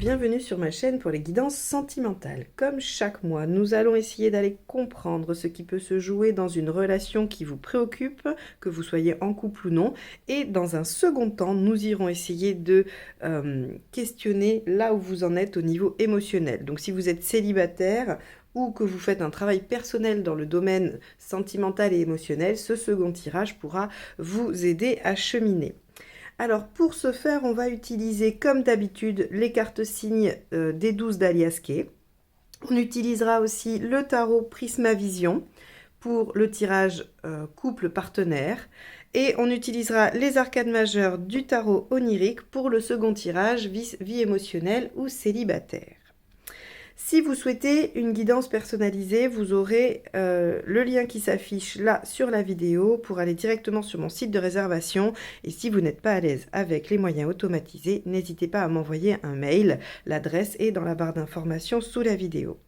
bienvenue sur ma chaîne pour les guidances sentimentales. Comme chaque mois, nous allons essayer d'aller comprendre ce qui peut se jouer dans une relation qui vous préoccupe, que vous soyez en couple ou non. Et dans un second temps, nous irons essayer de questionner là où vous en êtes au niveau émotionnel. Donc si vous êtes célibataire ou que vous faites un travail personnel dans le domaine sentimental et émotionnel, ce second tirage pourra vous aider à cheminer. Alors pour ce faire, on va utiliser comme d'habitude les cartes signes des 12 d'Alias Kay. On utilisera aussi le tarot Prismavision pour le tirage couple partenaire. Et on utilisera les arcades majeures du tarot onirique pour le second tirage vie émotionnelle ou célibataire. Si vous souhaitez une guidance personnalisée, vous aurez le lien qui s'affiche là sur la vidéo pour aller directement sur mon site de réservation. Et si vous n'êtes pas à l'aise avec les moyens automatisés, n'hésitez pas à m'envoyer un mail. L'adresse est dans la barre d'informations sous la vidéo.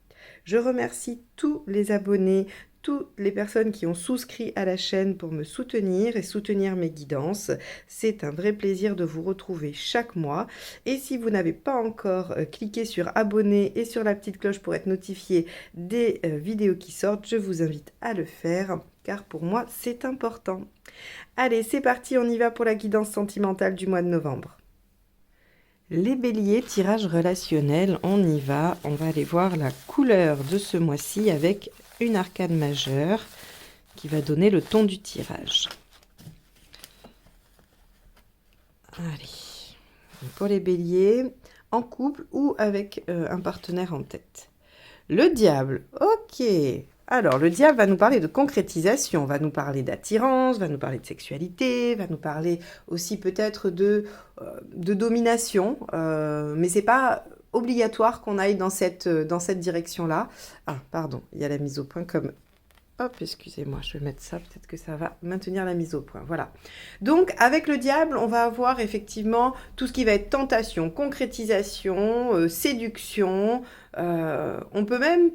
Je remercie tous les abonnés, toutes les personnes qui ont souscrit à la chaîne pour me soutenir et soutenir mes guidances. C'est un vrai plaisir de vous retrouver chaque mois. Et si vous n'avez pas encore cliqué sur abonner et sur la petite cloche pour être notifié des vidéos qui sortent, je vous invite à le faire car pour moi c'est important. Allez, c'est parti, on y va pour la guidance sentimentale du mois de novembre. Les béliers, tirage relationnel, on y va. On va aller voir la couleur de ce mois-ci avec une arcade majeure qui va donner le ton du tirage. Allez, pour les béliers, en couple ou avec un partenaire en tête. Le diable, ok. Alors, le diable va nous parler de concrétisation, va nous parler d'attirance, va nous parler de sexualité, va nous parler aussi peut-être de domination, mais c'est pas obligatoire qu'on aille dans cette direction-là. Ah, pardon, il y a la mise au point comme... Hop, excusez-moi, je vais mettre ça, peut-être que ça va maintenir la mise au point, voilà. Donc, avec le diable, on va avoir effectivement tout ce qui va être tentation, concrétisation, séduction. On peut même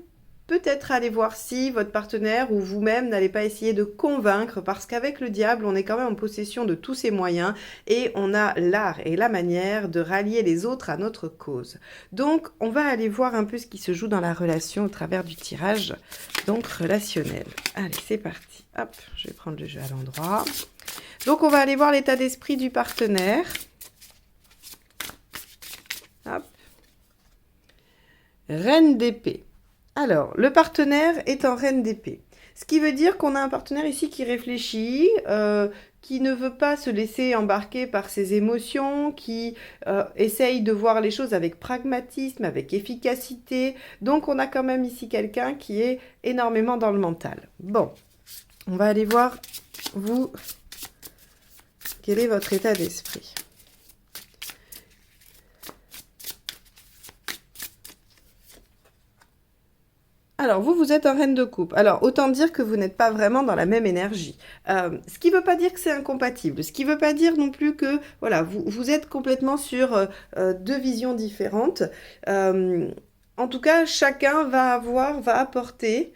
peut-être aller voir si votre partenaire ou vous-même n'allez pas essayer de convaincre, parce qu'avec le diable, on est quand même en possession de tous ses moyens et on a l'art et la manière de rallier les autres à notre cause. Donc, on va aller voir un peu ce qui se joue dans la relation au travers du tirage, donc relationnel. Allez, c'est parti. Hop, je vais prendre le jeu à l'endroit. Donc, on va aller voir l'état d'esprit du partenaire. Hop. Reine d'épée. Alors, le partenaire est en reine d'épée. Ce qui veut dire qu'on a un partenaire ici qui réfléchit, qui ne veut pas se laisser embarquer par ses émotions, qui essaye de voir les choses avec pragmatisme, avec efficacité. Donc, on a quand même ici quelqu'un qui est énormément dans le mental. Bon, on va aller voir, vous, quel est votre état d'esprit ? Alors, vous êtes en reine de coupe. Alors, autant dire que vous n'êtes pas vraiment dans la même énergie. Ce qui ne veut pas dire que c'est incompatible. Ce qui ne veut pas dire non plus que, voilà, vous êtes complètement sur deux visions différentes. En tout cas, chacun va apporter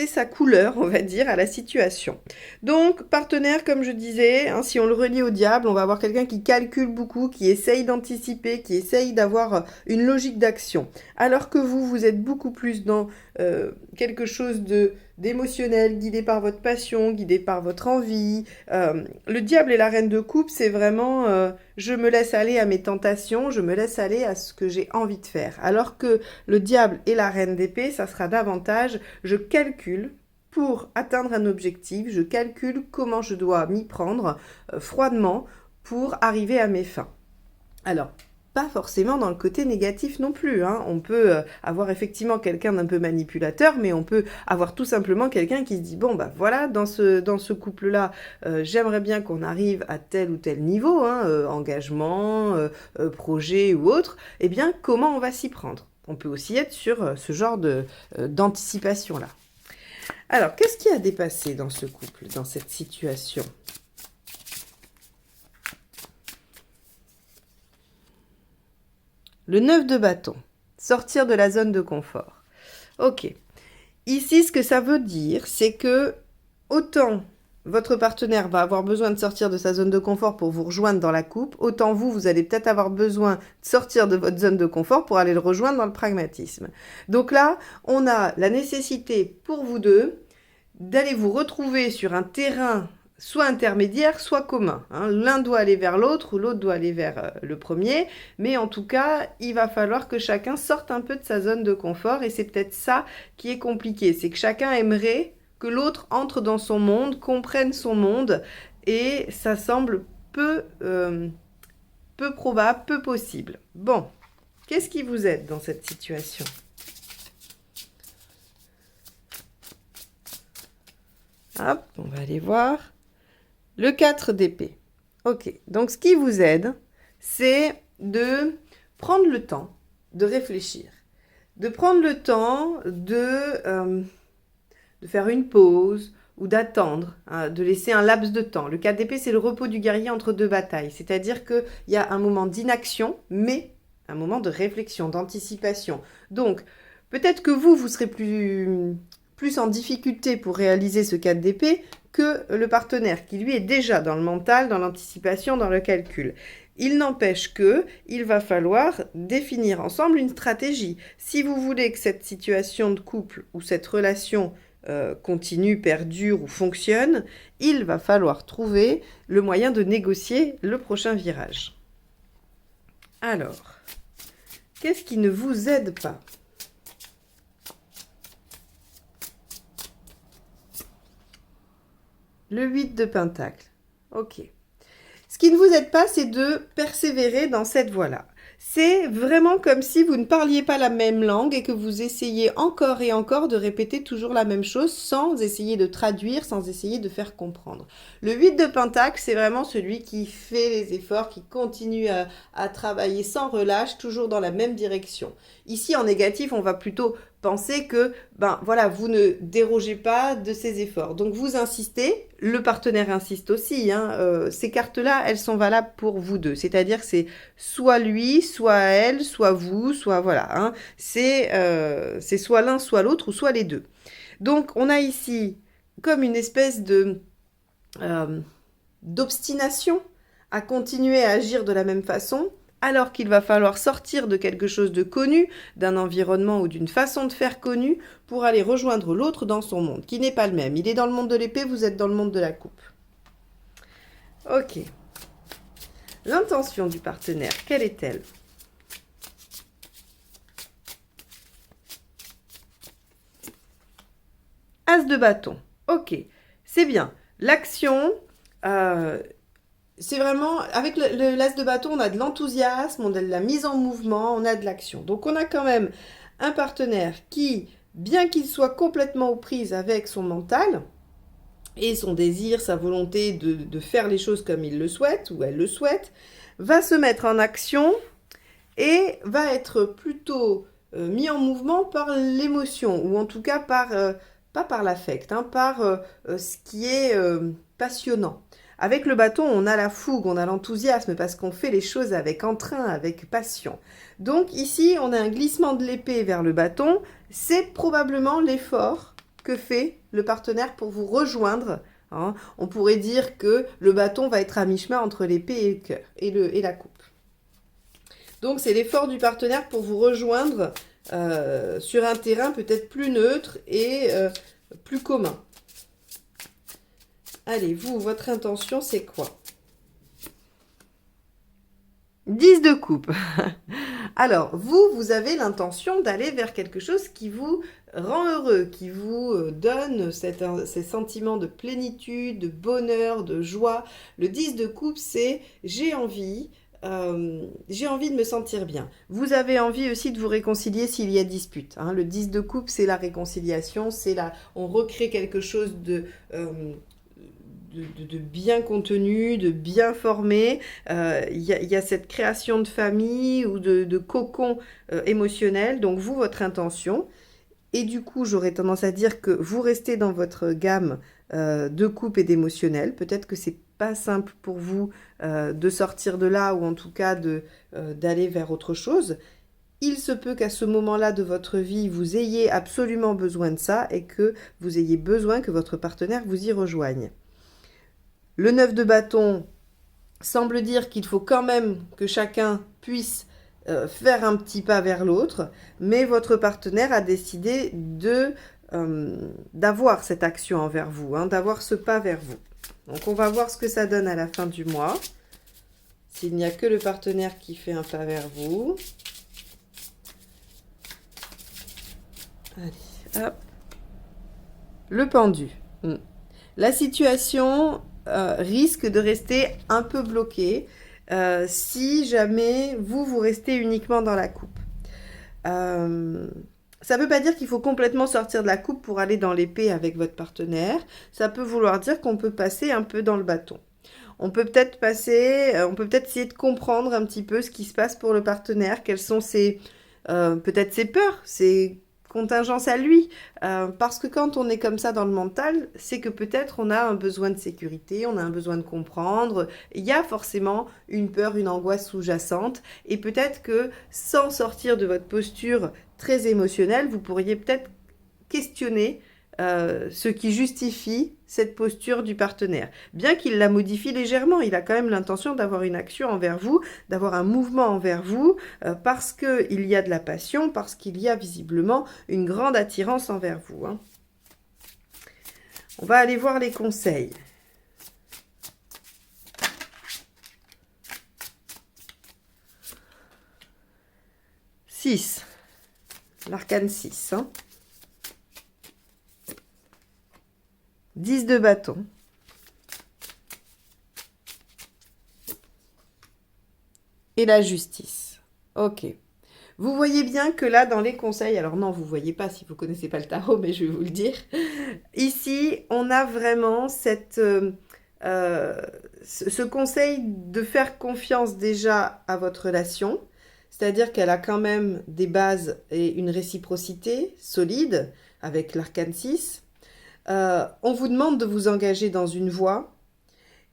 sa couleur, on va dire, à la situation. Donc, partenaire, comme je disais, hein, si on le relie au diable, on va avoir quelqu'un qui calcule beaucoup, qui essaye d'anticiper, qui essaye d'avoir une logique d'action. Alors que vous êtes beaucoup plus dans quelque chose d'émotionnel, guidé par votre passion, guidé par votre envie. Le diable et la reine de coupe, c'est vraiment je me laisse aller à mes tentations, je me laisse aller à ce que j'ai envie de faire. Alors que le diable et la reine d'épée, ça sera davantage je calcule pour atteindre un objectif, je calcule comment je dois m'y prendre froidement pour arriver à mes fins. Alors, pas forcément dans le côté négatif non plus, hein. On peut avoir effectivement quelqu'un d'un peu manipulateur, mais on peut avoir tout simplement quelqu'un qui se dit, bon, bah voilà, dans ce couple-là, j'aimerais bien qu'on arrive à tel ou tel niveau, hein, engagement, projet ou autre, eh bien, comment on va s'y prendre ? On peut aussi être sur ce genre d'anticipation-là. Alors, qu'est-ce qui a dépassé dans ce couple, dans cette situation ? Le 9 de bâton, sortir de la zone de confort. Ok, ici ce que ça veut dire, c'est que autant votre partenaire va avoir besoin de sortir de sa zone de confort pour vous rejoindre dans la coupe, autant vous, vous allez peut-être avoir besoin de sortir de votre zone de confort pour aller le rejoindre dans le pragmatisme. Donc là, on a la nécessité pour vous deux d'aller vous retrouver sur un terrain soit intermédiaire, soit commun. L'un doit aller vers l'autre ou l'autre doit aller vers le premier, mais en tout cas, il va falloir que chacun sorte un peu de sa zone de confort et c'est peut-être ça qui est compliqué, c'est que chacun aimerait que l'autre entre dans son monde, comprenne son monde, et ça semble peu probable, peu possible. Bon, qu'est-ce qui vous aide dans cette situation? Hop, on va aller voir. Le 4 d'épée. Ok, donc ce qui vous aide, c'est de prendre le temps de réfléchir, de prendre le temps de faire une pause ou d'attendre, de laisser un laps de temps. Le 4 d'épée, c'est le repos du guerrier entre deux batailles, c'est-à-dire qu'il y a un moment d'inaction, mais un moment de réflexion, d'anticipation. Donc, peut-être que vous serez plus en difficulté pour réaliser ce 4 d'épée que le partenaire qui, lui, est déjà dans le mental, dans l'anticipation, dans le calcul. Il n'empêche que il va falloir définir ensemble une stratégie. Si vous voulez que cette situation de couple ou cette relation continue, perdure ou fonctionne, il va falloir trouver le moyen de négocier le prochain virage. Alors, qu'est-ce qui ne vous aide pas ? Le 8 de Pentacle. Ok. Ce qui ne vous aide pas, c'est de persévérer dans cette voie-là. C'est vraiment comme si vous ne parliez pas la même langue et que vous essayez encore et encore de répéter toujours la même chose sans essayer de traduire, sans essayer de faire comprendre. Le 8 de Pentacle, c'est vraiment celui qui fait les efforts, qui continue à travailler sans relâche, toujours dans la même direction. Ici, en négatif, on va plutôt penser que, voilà, vous ne dérogez pas de ces efforts. Donc, vous insistez, le partenaire insiste aussi. Ces cartes-là, elles sont valables pour vous deux. C'est-à-dire que c'est soit lui, soit elle, soit vous, soit voilà. C'est soit l'un, soit l'autre, ou soit les deux. Donc, on a ici comme une espèce d'obstination à continuer à agir de la même façon, alors qu'il va falloir sortir de quelque chose de connu, d'un environnement ou d'une façon de faire connue, pour aller rejoindre l'autre dans son monde, qui n'est pas le même. Il est dans le monde de l'épée, vous êtes dans le monde de la coupe. Ok. L'intention du partenaire, quelle est-elle ? As de bâton. Ok, c'est bien. L'action... c'est vraiment, avec l'as de bâton, on a de l'enthousiasme, on a de la mise en mouvement, on a de l'action. Donc on a quand même un partenaire qui, bien qu'il soit complètement aux prises avec son mental et son désir, sa volonté de faire les choses comme il le souhaite ou elle le souhaite, va se mettre en action et va être plutôt mis en mouvement par l'émotion, ou en tout cas pas par l'affect, par ce qui est passionnant. Avec le bâton, on a la fougue, on a l'enthousiasme parce qu'on fait les choses avec entrain, avec passion. Donc ici, on a un glissement de l'épée vers le bâton. C'est probablement l'effort que fait le partenaire pour vous rejoindre. On pourrait dire que le bâton va être à mi-chemin entre l'épée et le cœur, et la coupe. Donc c'est l'effort du partenaire pour vous rejoindre sur un terrain peut-être plus neutre et plus commun. Allez, vous, votre intention, c'est quoi ? 10 de coupe. Alors, vous avez l'intention d'aller vers quelque chose qui vous rend heureux, qui vous donne ces sentiments de plénitude, de bonheur, de joie. Le 10 de coupe, c'est j'ai envie de me sentir bien. Vous avez envie aussi de vous réconcilier s'il y a dispute. Le 10 de coupe, c'est la réconciliation, on recrée quelque chose de bien contenu, de bien formé. Il y a cette création de famille ou de cocon émotionnel. Donc vous, votre intention. Et du coup, j'aurais tendance à dire que vous restez dans votre gamme de coupe et d'émotionnel. Peut-être que c'est pas simple pour vous de sortir de là, ou en tout cas d'aller vers autre chose. Il se peut qu'à ce moment-là de votre vie, vous ayez absolument besoin de ça et que vous ayez besoin que votre partenaire vous y rejoigne. Le 9 de bâton semble dire qu'il faut quand même que chacun puisse faire un petit pas vers l'autre, mais votre partenaire a décidé d'avoir cette action envers vous, hein, d'avoir ce pas vers vous. Donc on va voir ce que ça donne à la fin du mois. S'il n'y a que le partenaire qui fait un pas vers vous. Allez, hop. Le pendu. La situation risque de rester un peu bloquée si jamais vous restez uniquement dans la coupe. Ça ne veut pas dire qu'il faut complètement sortir de la coupe pour aller dans l'épée avec votre partenaire. Ça peut vouloir dire qu'on peut passer un peu dans le bâton. On peut peut-être essayer de comprendre un petit peu ce qui se passe pour le partenaire, quelles sont peut-être ses peurs, ses contingences à lui. Parce que quand on est comme ça dans le mental, c'est que peut-être on a un besoin de sécurité, on a un besoin de comprendre. Il y a forcément une peur, une angoisse sous-jacente. Et peut-être que sans sortir de votre posture très émotionnelle, vous pourriez peut-être questionner ce qui justifie cette posture du partenaire. Bien qu'il la modifie légèrement, il a quand même l'intention d'avoir une action envers vous, d'avoir un mouvement envers vous, parce qu'il y a de la passion, parce qu'il y a visiblement une grande attirance envers vous. Hein. On va aller voir les conseils. Six. L'arcane 6. Hein. 10 de bâton. Et la justice. Ok. Vous voyez bien que là, dans les conseils, alors non, vous ne voyez pas si vous ne connaissez pas le tarot, mais je vais vous le dire. Ici, on a vraiment ce conseil de faire confiance déjà à votre relation. C'est-à-dire qu'elle a quand même des bases et une réciprocité solide avec l'arcane 6. On vous demande de vous engager dans une voie.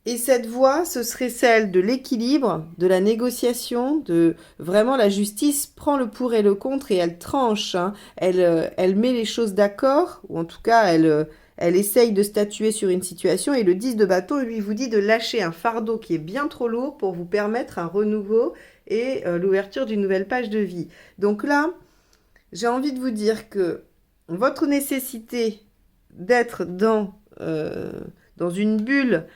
Et cette voie, ce serait celle de l'équilibre, de la négociation, de vraiment la justice prend le pour et le contre et elle tranche. Hein. Elle met les choses d'accord, ou en tout cas, elle essaye de statuer sur une situation. Et le 10 de bâton, lui, vous dit de lâcher un fardeau qui est bien trop lourd pour vous permettre un renouveau et l'ouverture d'une nouvelle page de vie. Donc là, j'ai envie de vous dire que votre nécessité d'être dans une bulle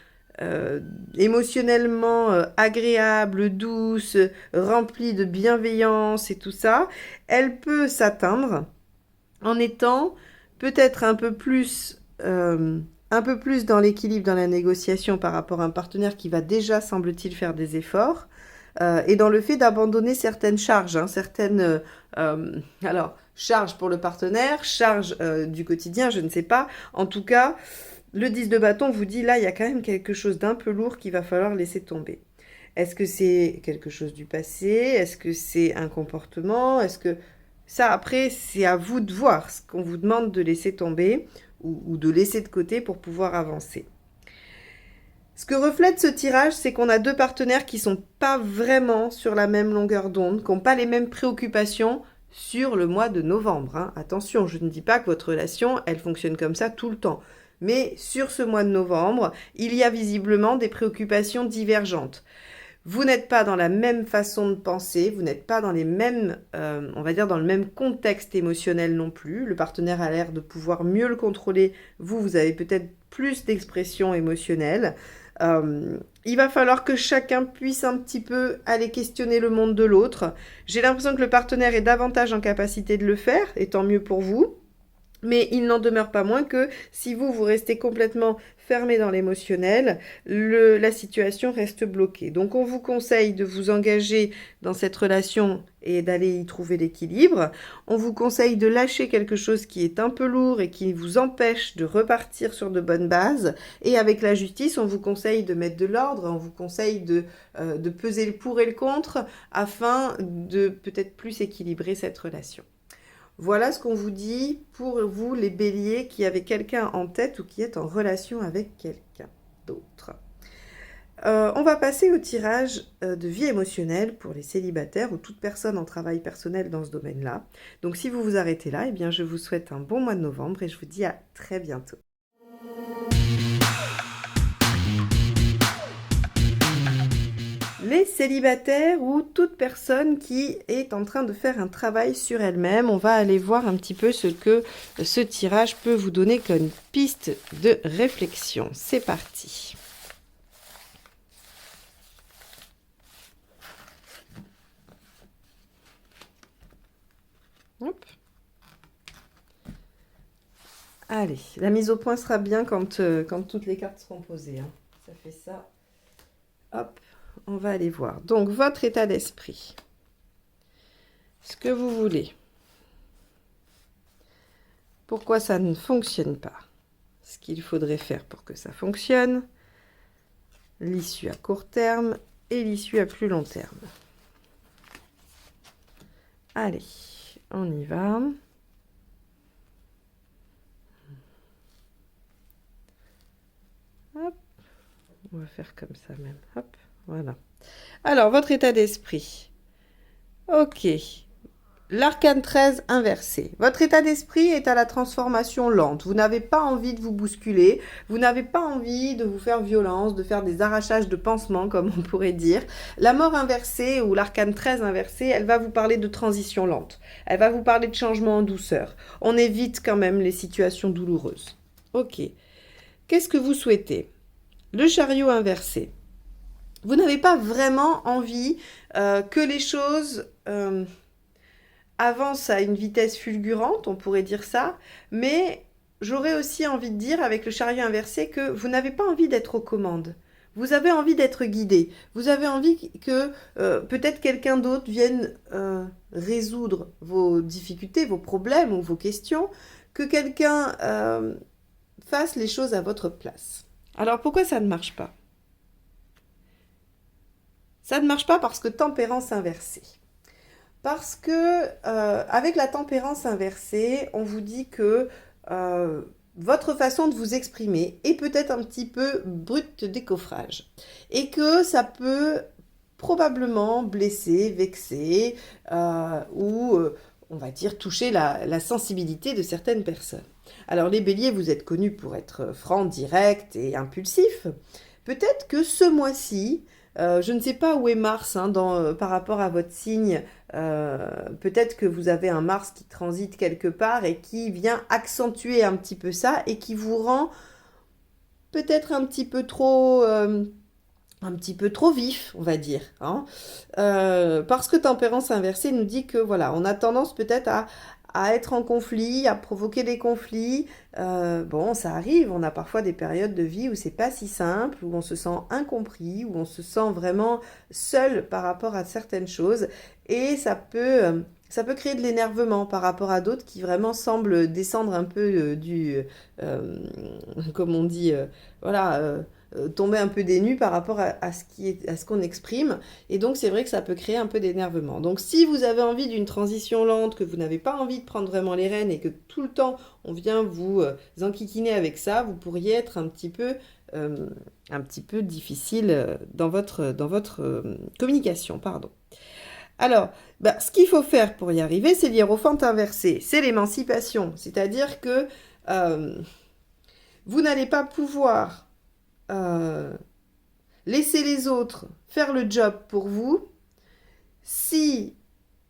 émotionnellement agréable, douce, remplie de bienveillance et tout ça, elle peut s'atteindre en étant peut-être un peu plus dans l'équilibre, dans la négociation par rapport à un partenaire qui va déjà, semble-t-il, faire des efforts, et dans le fait d'abandonner certaines charges, hein, charges pour le partenaire, charges du quotidien, je ne sais pas. En tout cas, le 10 de bâton vous dit, là, il y a quand même quelque chose d'un peu lourd qu'il va falloir laisser tomber. Est-ce que c'est quelque chose du passé? Est-ce que c'est un comportement? Est-ce que... Ça, après, c'est à vous de voir ce qu'on vous demande de laisser tomber ou de laisser de côté pour pouvoir avancer. Ce que reflète ce tirage, c'est qu'on a deux partenaires qui ne sont pas vraiment sur la même longueur d'onde, qui n'ont pas les mêmes préoccupations sur le mois de novembre. Hein. Attention, je ne dis pas que votre relation, elle fonctionne comme ça tout le temps. Mais sur ce mois de novembre, il y a visiblement des préoccupations divergentes. Vous n'êtes pas dans la même façon de penser, vous n'êtes pas dans les mêmes, on va dire dans le même contexte émotionnel non plus. Le partenaire a l'air de pouvoir mieux le contrôler. Vous avez peut-être plus d'expression émotionnelle. Il va falloir que chacun puisse un petit peu aller questionner le monde de l'autre. J'ai l'impression que le partenaire est davantage en capacité de le faire, et tant mieux pour vous. Mais il n'en demeure pas moins que si vous restez complètement fermé dans l'émotionnel, la situation reste bloquée. Donc on vous conseille de vous engager dans cette relation et d'aller y trouver l'équilibre. On vous conseille de lâcher quelque chose qui est un peu lourd et qui vous empêche de repartir sur de bonnes bases. Et avec la justice, on vous conseille de mettre de l'ordre, on vous conseille de peser le pour et le contre afin de peut-être plus équilibrer cette relation. Voilà ce qu'on vous dit pour vous, les béliers, qui avez quelqu'un en tête ou qui êtes en relation avec quelqu'un d'autre. On va passer au tirage de vie émotionnelle pour les célibataires ou toute personne en travail personnel dans ce domaine-là. Donc si vous vous arrêtez là, eh bien, je vous souhaite un bon mois de novembre et je vous dis à très bientôt. les célibataires ou toute personne qui est en train de faire un travail sur elle-même. On va aller voir un petit peu ce que ce tirage peut vous donner comme piste de réflexion. C'est parti. Hop. Allez, la mise au point sera bien quand toutes les cartes seront posées, hein. Ça fait ça. Hop, on va aller voir. Donc, votre état d'esprit. Ce que vous voulez. Pourquoi ça ne fonctionne pas? Ce qu'il faudrait faire pour que ça fonctionne. L'issue à court terme et l'issue à plus long terme. Allez, on y va. Hop. On va faire comme ça même. Hop, voilà. Alors, votre état d'esprit. Ok. L'arcane 13 inversé. Votre état d'esprit est à la transformation lente. Vous n'avez pas envie de vous bousculer. Vous n'avez pas envie de vous faire violence, de faire des arrachages de pansements, comme on pourrait dire. La mort inversée ou l'arcane 13 inversé, elle va vous parler de transition lente. Elle va vous parler de changement en douceur. On évite quand même les situations douloureuses. Ok. Qu'est-ce que vous souhaitez? Le chariot inversé. Vous n'avez pas vraiment envie que les choses avancent à une vitesse fulgurante, on pourrait dire ça, mais j'aurais aussi envie de dire avec le chariot inversé que vous n'avez pas envie d'être aux commandes. Vous avez envie d'être guidé. Vous avez envie que peut-être quelqu'un d'autre vienne résoudre vos difficultés, vos problèmes ou vos questions, que quelqu'un fasse les choses à votre place. Alors, pourquoi ça ne marche pas? Ça ne marche pas parce que tempérance inversée. Parce que avec la tempérance inversée, on vous dit que votre façon de vous exprimer est peut-être un petit peu brute de décoffrage. Et que ça peut probablement blesser, vexer ou, on va dire, toucher la sensibilité de certaines personnes. Alors les béliers, vous êtes connus pour être francs, directs et impulsifs. Peut-être que ce mois-ci, je ne sais pas où est Mars par rapport à votre signe. Peut-être que vous avez un Mars qui transite quelque part et qui vient accentuer un petit peu ça et qui vous rend peut-être un petit peu trop vif, on va dire. Parce que tempérance inversée nous dit que voilà, on a tendance peut-être à être en conflit, à provoquer des conflits. Bon, ça arrive, on a parfois des périodes de vie où c'est pas si simple, où on se sent incompris, où on se sent vraiment seul par rapport à certaines choses. Et ça peut créer de l'énervement par rapport à d'autres qui vraiment semblent descendre un peu comme on dit, tomber un peu des nues par rapport à ce qu'on exprime. Et donc, c'est vrai que ça peut créer un peu d'énervement. Donc, si vous avez envie d'une transition lente, que vous n'avez pas envie de prendre vraiment les rênes et que tout le temps, on vient vous enquiquiner avec ça, vous pourriez être un petit peu difficile dans votre communication, pardon. Alors, ce qu'il faut faire pour y arriver, c'est l'hiérophante inversé, c'est l'émancipation. C'est-à-dire que vous n'allez pas pouvoir laisser les autres faire le job pour vous si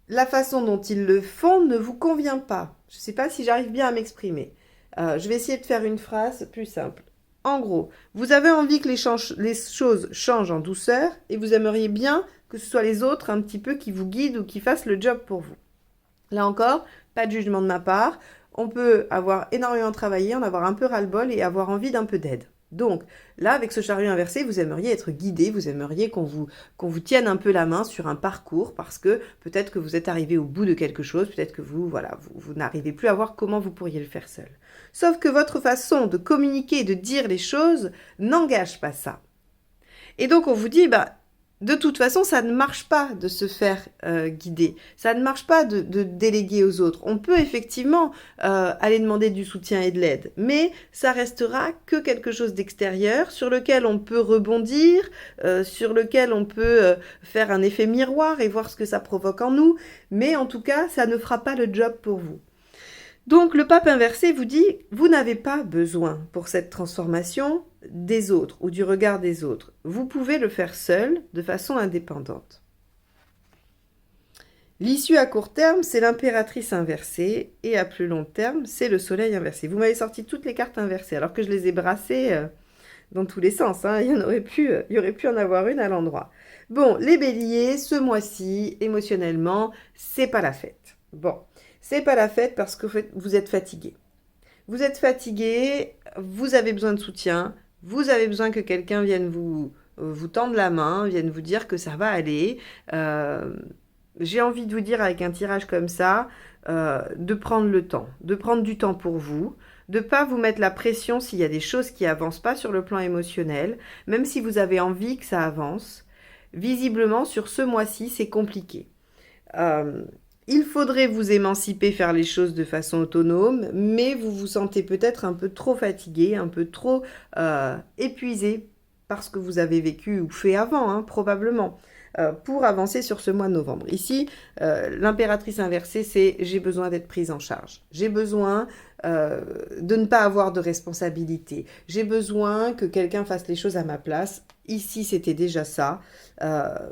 la façon dont ils le font ne vous convient pas. Je ne sais pas si j'arrive bien à m'exprimer. Je vais essayer de faire une phrase plus simple. En gros, vous avez envie que les choses changent en douceur et vous aimeriez bien que ce soit les autres un petit peu qui vous guident ou qui fassent le job pour vous. Là encore, pas de jugement de ma part. On peut avoir énormément travaillé, en avoir un peu ras-le-bol et avoir envie d'un peu d'aide. Donc là, avec ce chariot inversé, vous aimeriez être guidé, vous aimeriez qu'on vous tienne un peu la main sur un parcours parce que peut-être que vous êtes arrivé au bout de quelque chose, peut-être que vous n'arrivez plus à voir comment vous pourriez le faire seul. Sauf que votre façon de communiquer et de dire les choses n'engage pas ça. Et donc on vous dit, de toute façon, ça ne marche pas de se faire guider. Ça ne marche pas de déléguer aux autres. On peut effectivement aller demander du soutien et de l'aide, mais ça restera que quelque chose d'extérieur sur lequel on peut rebondir, sur lequel on peut faire un effet miroir et voir ce que ça provoque en nous. Mais en tout cas, ça ne fera pas le job pour vous. Donc le pape inversé vous dit, vous n'avez pas besoin pour cette transformation des autres ou du regard des autres. Vous pouvez le faire seul, de façon indépendante. L'issue à court terme, c'est l'impératrice inversée, et à plus long terme, c'est le soleil inversé. Vous m'avez sorti toutes les cartes inversées, alors que je les ai brassées dans tous les sens. Hein. Il y aurait pu en avoir une à l'endroit. Bon, les béliers, ce mois-ci, émotionnellement, c'est pas la fête. Bon, c'est pas la fête parce que vous êtes fatigué. Vous êtes fatigué, vous avez besoin de soutien, vous avez besoin que quelqu'un vienne vous tendre la main, vienne vous dire que ça va aller. J'ai envie de vous dire avec un tirage comme ça, de prendre le temps, de prendre du temps pour vous, de ne pas vous mettre la pression s'il y a des choses qui avancent pas sur le plan émotionnel, même si vous avez envie que ça avance. Visiblement, sur ce mois-ci, c'est compliqué. Il faudrait vous émanciper, faire les choses de façon autonome, mais vous vous sentez peut-être un peu trop fatigué, un peu trop épuisé par ce que vous avez vécu ou fait avant, hein, probablement. Pour avancer sur ce mois de novembre. Ici, l'impératrice inversée, c'est j'ai besoin d'être prise en charge. J'ai besoin de ne pas avoir de responsabilité. J'ai besoin que quelqu'un fasse les choses à ma place. Ici, c'était déjà ça.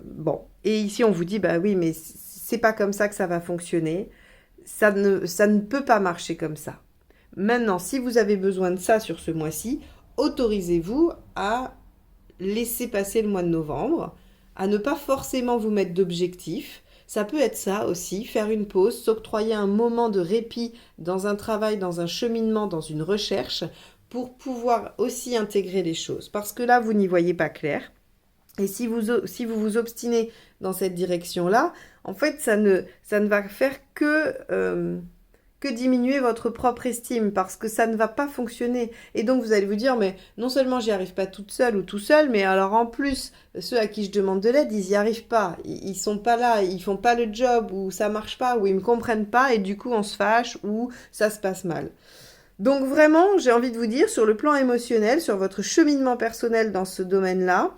Bon, et ici, on vous dit, bah oui, mais c'est pas comme ça que ça va fonctionner. Ça ne peut pas marcher comme ça. Maintenant, si vous avez besoin de ça sur ce mois-ci, autorisez-vous à laisser passer le mois de novembre, à ne pas forcément vous mettre d'objectifs. Ça peut être ça aussi, faire une pause, s'octroyer un moment de répit dans un travail, dans un cheminement, dans une recherche, pour pouvoir aussi intégrer les choses. Parce que là, vous n'y voyez pas clair. Et si vous vous obstinez dans cette direction-là, en fait, ça ne va faire que diminuer votre propre estime, parce que ça ne va pas fonctionner. Et donc, vous allez vous dire, mais non seulement j'y arrive pas toute seule ou tout seul, mais alors en plus, ceux à qui je demande de l'aide, ils y arrivent pas. Ils sont pas là, ils font pas le job, ou ça marche pas, ou ils me comprennent pas, et du coup, on se fâche, ou ça se passe mal. Donc vraiment, j'ai envie de vous dire, sur le plan émotionnel, sur votre cheminement personnel dans ce domaine-là,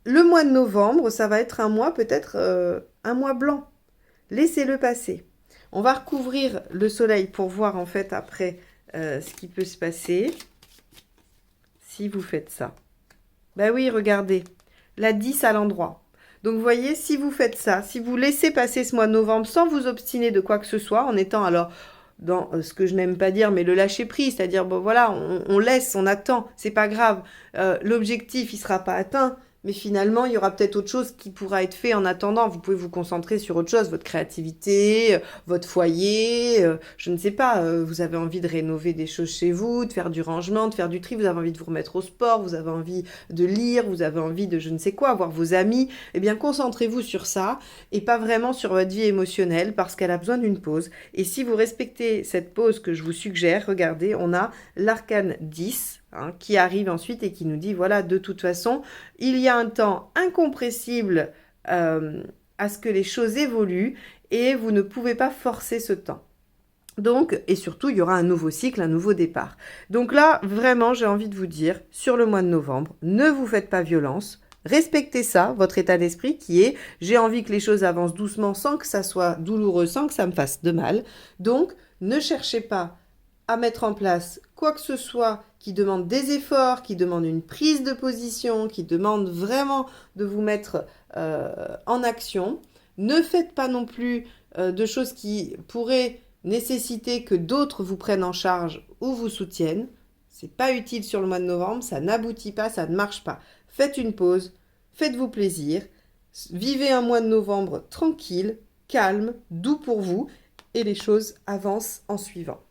le mois de novembre, ça va être un mois, peut-être un mois blanc. Laissez-le passer. On va recouvrir le soleil pour voir en fait après ce qui peut se passer si vous faites ça. Ben oui, regardez, la 10 à l'endroit. Donc vous voyez, si vous faites ça, si vous laissez passer ce mois de novembre sans vous obstiner de quoi que ce soit, en étant alors dans ce que je n'aime pas dire, mais le lâcher prise, c'est-à-dire bon voilà, on laisse, on attend, c'est pas grave, l'objectif il sera pas atteint. Mais finalement, il y aura peut-être autre chose qui pourra être fait en attendant. Vous pouvez vous concentrer sur autre chose, votre créativité, votre foyer, je ne sais pas, vous avez envie de rénover des choses chez vous, de faire du rangement, de faire du tri, vous avez envie de vous remettre au sport, vous avez envie de lire, vous avez envie de je ne sais quoi, voir vos amis. Eh bien, concentrez-vous sur ça et pas vraiment sur votre vie émotionnelle parce qu'elle a besoin d'une pause. Et si vous respectez cette pause que je vous suggère, regardez, on a l'arcane 10. Hein, qui arrive ensuite et qui nous dit, voilà, de toute façon, il y a un temps incompressible à ce que les choses évoluent et vous ne pouvez pas forcer ce temps. Donc, et surtout, il y aura un nouveau cycle, un nouveau départ. Donc là, vraiment, j'ai envie de vous dire, sur le mois de novembre, ne vous faites pas violence, respectez ça, votre état d'esprit qui est, j'ai envie que les choses avancent doucement sans que ça soit douloureux, sans que ça me fasse de mal. Donc, ne cherchez pas à mettre en place quoi que ce soit qui demande des efforts, qui demande une prise de position, qui demande vraiment de vous mettre en action. Ne faites pas non plus de choses qui pourraient nécessiter que d'autres vous prennent en charge ou vous soutiennent. C'est pas utile sur le mois de novembre, ça n'aboutit pas, ça ne marche pas. Faites une pause, faites-vous plaisir, vivez un mois de novembre tranquille, calme, doux pour vous, et les choses avancent en suivant.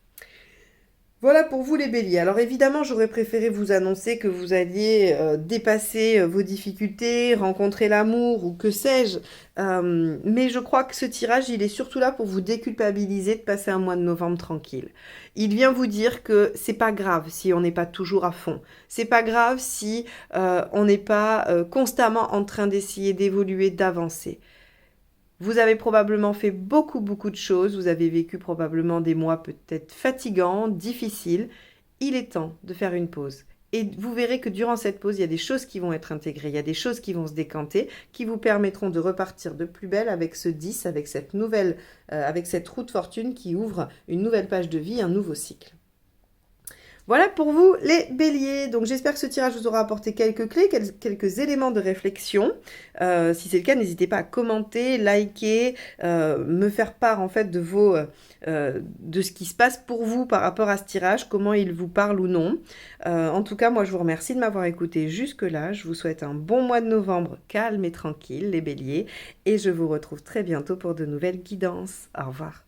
Voilà pour vous les béliers. Alors évidemment, j'aurais préféré vous annoncer que vous alliez dépasser vos difficultés, rencontrer l'amour ou que sais-je. Mais je crois que ce tirage, il est surtout là pour vous déculpabiliser de passer un mois de novembre tranquille. Il vient vous dire que c'est pas grave si on n'est pas toujours à fond. C'est pas grave si on n'est pas constamment en train d'essayer d'évoluer, d'avancer. Vous avez probablement fait beaucoup de choses, vous avez vécu probablement des mois peut-être fatigants, difficiles. Il est temps de faire une pause. Et vous verrez que durant cette pause, il y a des choses qui vont être intégrées, il y a des choses qui vont se décanter, qui vous permettront de repartir de plus belle avec ce 10, avec cette nouvelle, avec cette roue de fortune qui ouvre une nouvelle page de vie, un nouveau cycle. Voilà pour vous les béliers. Donc j'espère que ce tirage vous aura apporté quelques clés, quelques éléments de réflexion. Si c'est le cas, n'hésitez pas à commenter, liker, me faire part en fait de ce qui se passe pour vous par rapport à ce tirage, comment il vous parle ou non. En tout cas, moi je vous remercie de m'avoir écouté jusque-là. Je vous souhaite un bon mois de novembre calme et tranquille, les béliers. Et je vous retrouve très bientôt pour de nouvelles guidances. Au revoir.